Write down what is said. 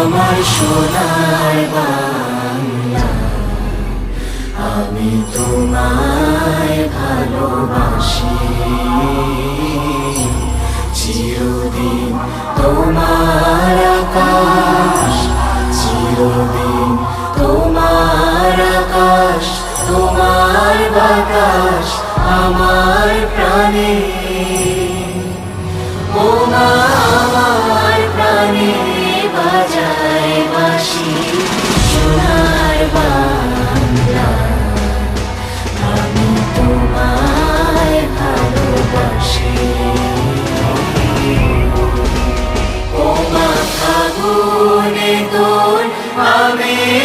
আমার সোনার বাংলা, আমি তোমায় ভালোবাসি। চিরদিন তোমার আকাশ, চিরদিন তোমার আকাশ, তোমার বাতাস আমার প্রাণে। ও মা আমার প্রাণে বাজায় বাঁশি, সোনার বাংলা, আমি তোমায় ভালোবাসি। ও মা ফাগুনে তোর আমের